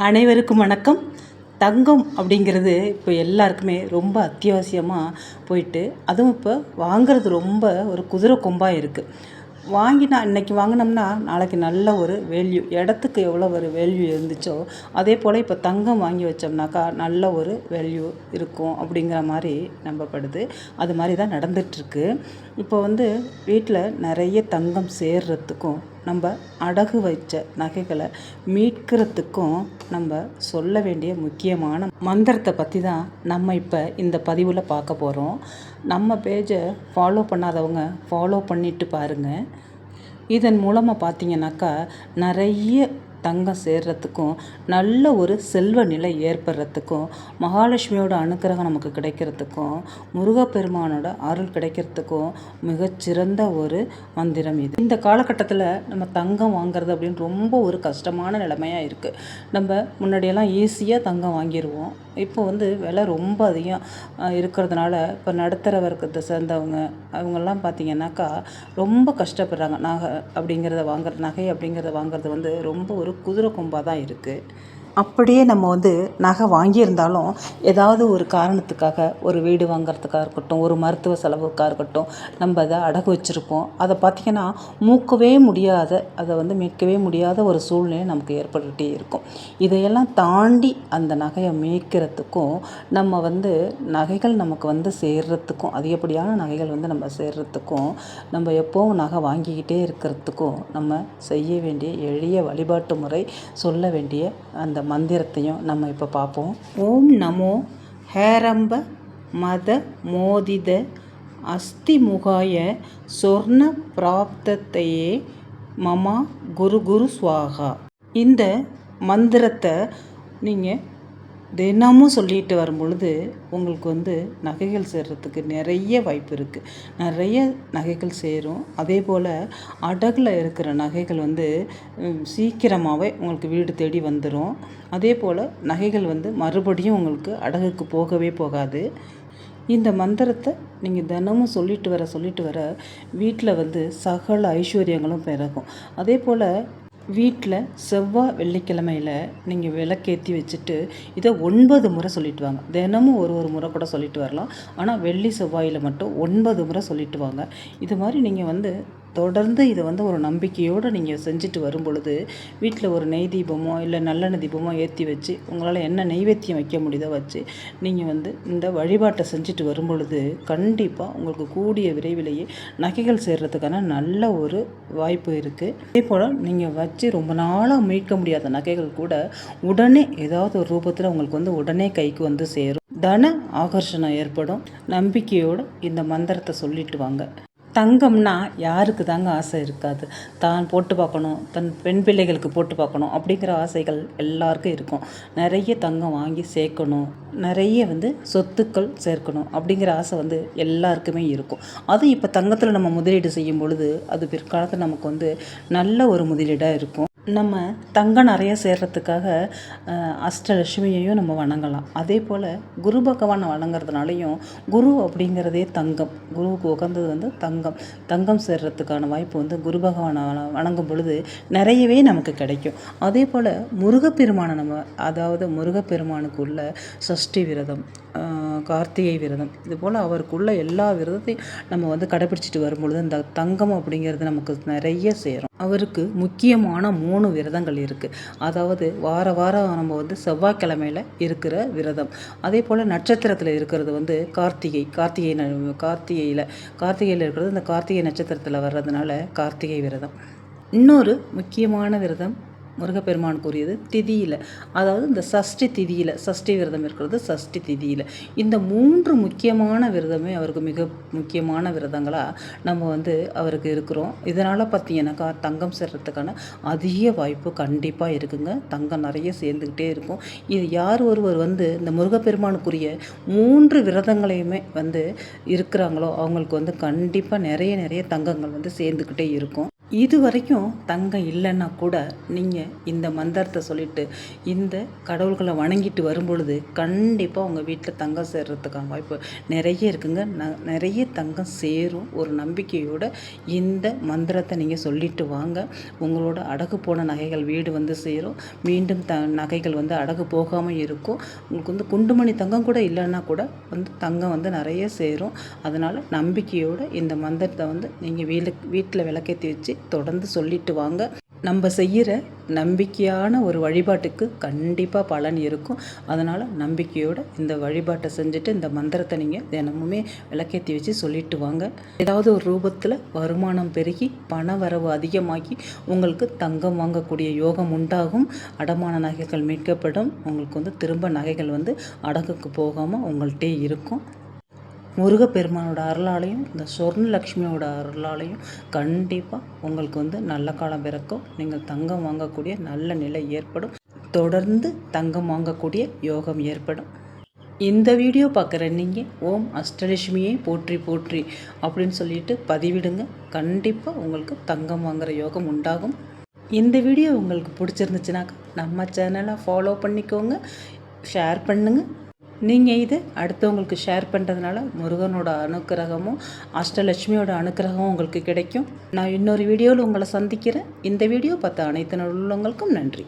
அனைவருக்கும் வணக்கம். தங்கம் அப்படிங்கிறது இப்போ எல்லாருக்குமே ரொம்ப அத்தியாவசியமாக போயிட்டு, அதுவும் இப்போ வாங்கிறது ரொம்ப ஒரு குதிரை கொம்பாக இருக்குது. இன்றைக்கி வாங்கினோம்னா நாளைக்கு நல்ல ஒரு வேல்யூ, இடத்துக்கு எவ்வளோ ஒரு வேல்யூ இருந்துச்சோ அதே போல் இப்போ தங்கம் வாங்கி வச்சோம்னாக்கா நல்ல ஒரு வேல்யூ இருக்கும் அப்படிங்கிற மாதிரி நம்பப்படுது. அது மாதிரி தான் நடந்துகிட்ருக்கு. இப்போ வீட்டில் நிறைய தங்கம் சேர்றதுக்கும் நம்ம அடகு வச்ச நகைகளை மீட்கிறதுக்கும் நம்ம சொல்ல வேண்டிய முக்கியமான மந்திரத்தை பற்றி தான் நம்ம இப்போ இந்த பதிவில் பார்க்க போகிறோம். நம்ம பேஜை ஃபாலோ பண்ணாதவங்க ஃபாலோ பண்ணிட்டு பாருங்கள். இதன் மூலமாக பார்த்திங்கனாக்கா நிறைய தங்கம் சேர்றதுக்கும் நல்ல ஒரு செல்வ நிலை ஏற்படுறதுக்கும் மகாலட்சுமியோட அனுக்கிரகம் நமக்கு கிடைக்கிறதுக்கும் முருகப்பெருமானோட அருள் கிடைக்கிறதுக்கும் மிகச்சிறந்த ஒரு மந்திரம் இது. இந்த காலகட்டத்தில் நம்ம தங்கம் வாங்கிறது அப்படின்னு ரொம்ப ஒரு கஷ்டமான நிலைமையாக இருக்குது. நம்ம முன்னாடியெல்லாம் ஈஸியாக தங்கம் வாங்கிடுவோம். இப்போ விலை ரொம்ப அதிகம் இருக்கிறதுனால இப்போ நடுத்தர வர்க்கத்தை சேர்ந்தவங்க அவங்கெல்லாம் பார்த்திங்கனாக்கா ரொம்ப கஷ்டப்படுறாங்க. நகை அப்படிங்கிறத வாங்குறது ரொம்ப ஒரு குதிரை கொம்பாக தான் இருக்குது. அப்படியே நம்ம நகை வாங்கியிருந்தாலும் ஏதாவது ஒரு காரணத்துக்காக ஒரு வீடு வாங்கிறதுக்காக இருக்கட்டும், ஒரு மருத்துவ செலவுக்காக இருக்கட்டும், நம்ம அதை அடகு வச்சுருப்போம். அதை பார்த்திங்கன்னா மீட்கவே முடியாத ஒரு சூழ்நிலை நமக்கு ஏற்பட்டுகிட்டே இருக்கும். இதையெல்லாம் தாண்டி அந்த நகையை மீட்கிறதுக்கும் நம்ம நகைகள் நமக்கு சேர்றதுக்கும், அதிகப்படியான நகைகள் நம்ம சேர்றதுக்கும், நம்ம எப்போவும் நகை வாங்கிக்கிட்டே இருக்கிறதுக்கும் நம்ம செய்ய வேண்டிய எளிய வழிபாட்டு முறை, சொல்ல வேண்டிய அந்த மந்திரத்தையும் நம்ம இப்போ பார்ப்போம். ஓம் நமோ ஹேரம்ப மத மோதித அஸ்திமுகாய சொர்ண பிராப்தத்தையே மமா குரு ஸ்வாகா. இந்த மந்திரத்தை நீங்கள் தினமும் சொல்லிட்டு வரும் பொழுது உங்களுக்கு நகைகள் சேர்றதுக்கு நிறைய வாய்ப்பு இருக்குது. நிறைய நகைகள் சேரும். அதே போல் அடகில் இருக்கிற நகைகள் சீக்கிரமாகவே உங்களுக்கு வீடு தேடி வந்துடும். அதே போல் நகைகள் மறுபடியும் உங்களுக்கு அடகுக்கு போகவே போகாது. இந்த மந்திரத்தை நீங்கள் தினமும் சொல்லிட்டு வர வீட்டில் சகல ஐஸ்வர்யங்களும் பிறகும். அதே போல் வீட்டில் செவ்வாய் வெள்ளிக்கிழமையில் நீங்கள் விளக்கேற்றி வச்சுட்டு இதை 9 முறை சொல்லிட்டு வாங்க. தினமும் ஒரு முறை கூட சொல்லிட்டு வரலாம். ஆனால் வெள்ளி செவ்வாயில் மட்டும் 9 முறை சொல்லிட்டு வாங்க. இது மாதிரி நீங்கள் தொடர்ந்து இதை ஒரு நம்பிக்கையோடு நீங்கள் செஞ்சுட்டு வரும் பொழுது வீட்டில் ஒரு நெய் தீபமோ இல்லை நல்லெண்ணெய் தீபமோ ஏற்றி வச்சு உங்களால் என்ன நெய்வேத்தியம் வைக்க முடியுதோ வச்சு நீங்கள் இந்த வழிபாட்டை செஞ்சுட்டு வரும் பொழுது கண்டிப்பாக உங்களுக்கு கூடிய விரைவிலேயே நகைகள் சேர்றதுக்கான நல்ல ஒரு வாய்ப்பு இருக்குது. அதே போல் நீங்கள் வச்சு ரொம்ப நாளாக மீட்க முடியாத நகைகள் கூட உடனே ஏதாவது ஒரு ரூபத்தில் உங்களுக்கு உடனே கைக்கு சேரும். தன ஆகர்ஷணம் ஏற்படும். நம்பிக்கையோடு இந்த மந்திரத்தை சொல்லிட்டு வாங்க. தங்கம்னா யாருக்கு தாங்க ஆசை இருக்காது? தான் போட்டு பார்க்கணும், தன் பெண் பிள்ளைகளுக்கு போட்டு பார்க்கணும் அப்படிங்கிற ஆசைகள் எல்லாருக்கும் இருக்கும். நிறைய தங்கம் வாங்கி சேர்க்கணும், நிறைய சொத்துக்கள் சேர்க்கணும் அப்படிங்கிற ஆசை எல்லாருக்குமே இருக்கும். அதுவும் இப்போ தங்கத்தில் நம்ம முதலீடு செய்யும் பொழுது அது பிற்காலத்தில் நமக்கு நல்ல ஒரு முதலீடாக இருக்கும். நம்ம தங்கம் நிறைய சேர்றதுக்காக அஷ்டலட்சுமியையும் நம்ம வணங்கலாம். அதே போல் குரு பகவானை வணங்குறதுனாலையும் குரு அப்படிங்கிறதே தங்கம், குருவுக்கு உகந்தது தங்கம் சேர்றதுக்கான வாய்ப்பு குரு பகவானை வணங்கும் பொழுது நிறையவே நமக்கு கிடைக்கும். அதே போல் முருகப்பெருமானுக்கு உள்ள சஷ்டி விரதம், கார்த்திகை விரதம், இது போல் அவருக்குள்ள எல்லா விரதத்தையும் நம்ம கடைப்பிடிச்சிட்டு வரும்பொழுது இந்த தங்கம் அப்படிங்கிறது நமக்கு நிறைய சேரும். அவருக்கு முக்கியமான 3 விரதங்கள் இருக்குது. அதாவது வாரம் நம்ம செவ்வாய்க்கிழமையில் இருக்கிற விரதம். அதே போல் நட்சத்திரத்தில் இருக்கிறது கார்த்திகையில் இருக்கிறது இந்த கார்த்திகை நட்சத்திரத்தில் வர்றதுனால கார்த்திகை விரதம். இன்னொரு முக்கியமான விரதம் முருகப்பெருமானுக்குரியது திதியில், அதாவது இந்த சஷ்டி திதியில், சஷ்டி விரதம் இருக்கிறது சஷ்டி திதியில். இந்த 3 முக்கியமான விரதமே அவருக்கு மிக முக்கியமான விரதங்களாக நம்ம அவருக்கு இருக்கிறோம். இதனால் பார்த்திங்கனாக்கா தங்கம் சேர்றதுக்கான அதிக வாய்ப்பு கண்டிப்பாக இருக்குங்க. தங்கம் நிறைய சேர்ந்துக்கிட்டே இருக்கும். இது யார் ஒருவர் இந்த முருகப்பெருமானுக்குரிய 3 விரதங்களையுமே இருக்கிறாங்களோ அவங்களுக்கு கண்டிப்பாக நிறைய தங்கங்கள் சேர்ந்துக்கிட்டே இருக்கும். இது வரைக்கும் தங்கம் இல்லைன்னா கூட நீங்கள் இந்த மந்திரத்தை சொல்லிவிட்டு இந்த கடவுள்களை வணங்கிட்டு வரும்பொழுது கண்டிப்பாக உங்கள் வீட்டில் தங்கம் சேர்கிறதுக்கான வாய்ப்பு நிறைய இருக்குங்க. நிறைய தங்கம் சேரும். ஒரு நம்பிக்கையோடு இந்த மந்திரத்தை நீங்கள் சொல்லிட்டு வாங்க. உங்களோட அடகு போன நகைகள் வீடு வந்து சேரும். மீண்டும் நகைகள் வந்து அடகு போகாமல் இருக்கும். உங்களுக்கு வந்து குண்டுமணி தங்கம் கூட இல்லைன்னா கூட வந்து தங்கம் வந்து நிறைய சேரும். அதனால் நம்பிக்கையோடு இந்த மந்திரத்தை வந்து நீங்கள் வீட்டில் விளக்கேற்றி வச்சு தொடர்ந்து சொல்லிட்டு வாங்க. நம்ம செய்கிற நம்பிக்கையான ஒரு வழிபாட்டுக்கு கண்டிப்பாக பலன் இருக்கும். அதனால் நம்பிக்கையோடு இந்த வழிபாட்டை செஞ்சுட்டு இந்த மந்திரத்தை நீங்கள் தினமுமே விளக்கேற்றி வச்சு சொல்லிட்டு வாங்க. ஏதாவது ஒரு ரூபத்தில் வருமானம் பெருகி பண வரவு அதிகமாகி உங்களுக்கு தங்கம் வாங்கக்கூடிய யோகம் உண்டாகும். அடமான நகைகள் மீட்கப்படும். உங்களுக்கு வந்து திரும்ப நகைகள் வந்து அடகுக்கு போகாமல் உங்கள்கிட்டே இருக்கும். முருகப்பெருமானோட அருளாலையும் இந்த சொர்ணலக்ஷ்மியோட அருளாலையும் கண்டிப்பாக உங்களுக்கு வந்து நல்ல காலம் பிறக்கும். நீங்கள் தங்கம் வாங்கக்கூடிய நல்ல நிலை ஏற்படும். தொடர்ந்து தங்கம் வாங்கக்கூடிய யோகம் ஏற்படும். இந்த வீடியோ பார்க்குற நீங்கள் ஓம் அஷ்டலட்சுமியை போற்றி போற்றி அப்படின்னு சொல்லிட்டு பதிவிடுங்க. கண்டிப்பாக உங்களுக்கு தங்கம் வாங்குகிற யோகம் உண்டாகும். இந்த வீடியோ உங்களுக்கு பிடிச்சிருந்துச்சுனாக்கா நம்ம சேனலை ஃபாலோ பண்ணிக்கோங்க, ஷேர் பண்ணுங்கள். நீங்கள் இது அடுத்தவங்களுக்கு ஷேர் பண்ணுறதுனால முருகனோட அனுக்கிரகமும் அஷ்டலட்சுமியோட அனுக்கிரகமும் உங்களுக்கு கிடைக்கும். நான் இன்னொரு வீடியோவில் உங்களை சந்திக்கிறேன். இந்த வீடியோ பார்த்த அனைத்து உள்ளவங்களுக்கும் நன்றி.